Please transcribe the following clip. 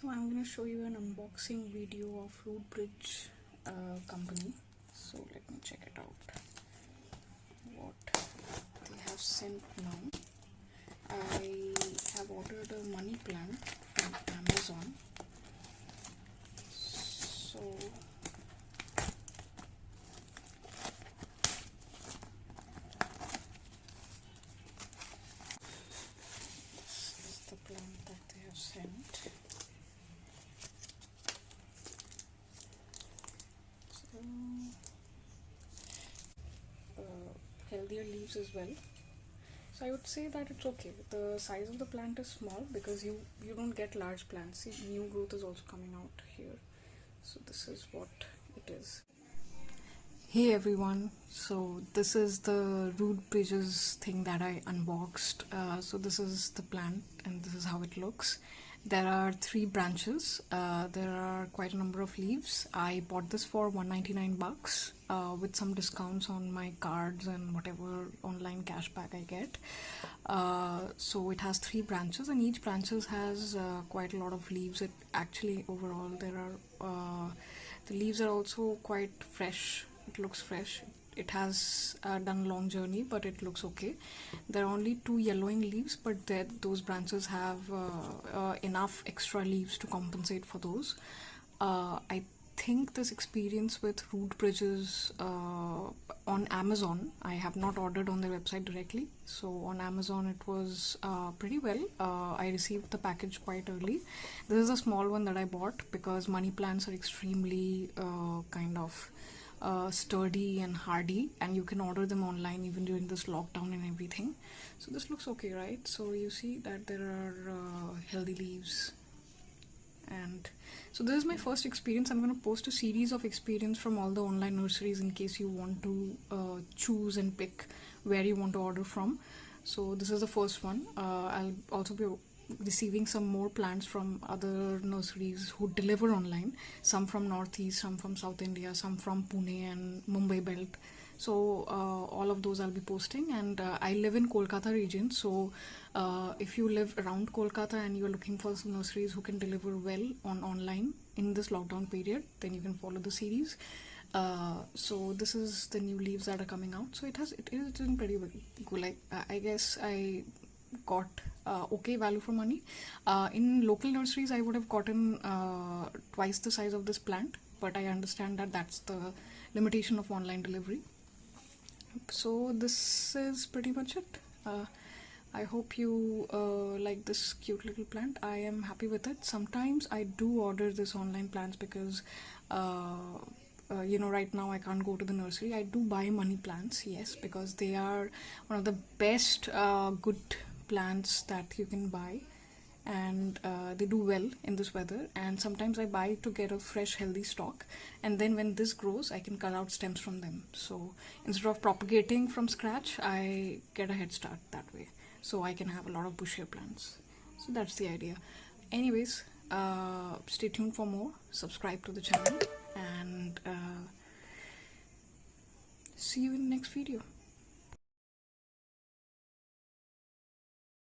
So I'm going to show you an unboxing video of Rootbridge company. So let me check it out. What they have sent now. I have ordered a money plant from Amazon. So this is the plant that they have sent. Healthier leaves as well, so I would say that it's okay. The size of the plant is small because you don't get large plants. See, new growth is also coming out here, so this is what it is. Hey everyone, so this is the Rootbridges thing that I unboxed. So this is the plant and this is how it looks. There are 3 branches. There are quite a number of leaves. I bought this for $199 with some discounts on my cards and whatever online cashback I get. So it has 3 branches and each branches has quite a lot of leaves. It actually overall there are the leaves are also quite fresh. It looks fresh. It has done a long journey, but it looks okay. There are only 2 yellowing leaves, but those branches have enough extra leaves to compensate for those. I think this experience with Rootbridges on Amazon, I have not ordered on their website directly, so on Amazon it was pretty well. I received the package quite early. This is a small one that I bought because money plants are extremely sturdy and hardy, and you can order them online even during this lockdown and everything. So this looks okay, right? So you see that there are healthy leaves. And so this is my first experience. I'm going to post a series of experience from all the online nurseries in case you want to choose and pick where you want to order from. So this is the first one. I'll also be receiving some more plants from other nurseries who deliver online, some from Northeast, some from South India, some from Pune and Mumbai belt. So all of those I'll be posting, and I live in Kolkata region, so if you live around Kolkata and you're looking for some nurseries who can deliver well on online in this lockdown period, then you can follow the series. So this is the new leaves that are coming out. So it is doing pretty well. Like I guess I got okay value for money. In local nurseries I would have gotten twice the size of this plant, but I understand that that's the limitation of online delivery. So this is pretty much it. I hope you like this cute little plant. I am happy with it. Sometimes I do order this online plants because right now I can't go to the nursery. I do buy money plants, yes, because they are one of the best good plants that you can buy, and they do well in this weather. And sometimes I buy to get a fresh healthy stock, and then when this grows I can cut out stems from them. So instead of propagating from scratch, I get a head start that way, so I can have a lot of bushier plants. So that's the idea. Anyways, stay tuned for more, subscribe to the channel, and see you in the next video.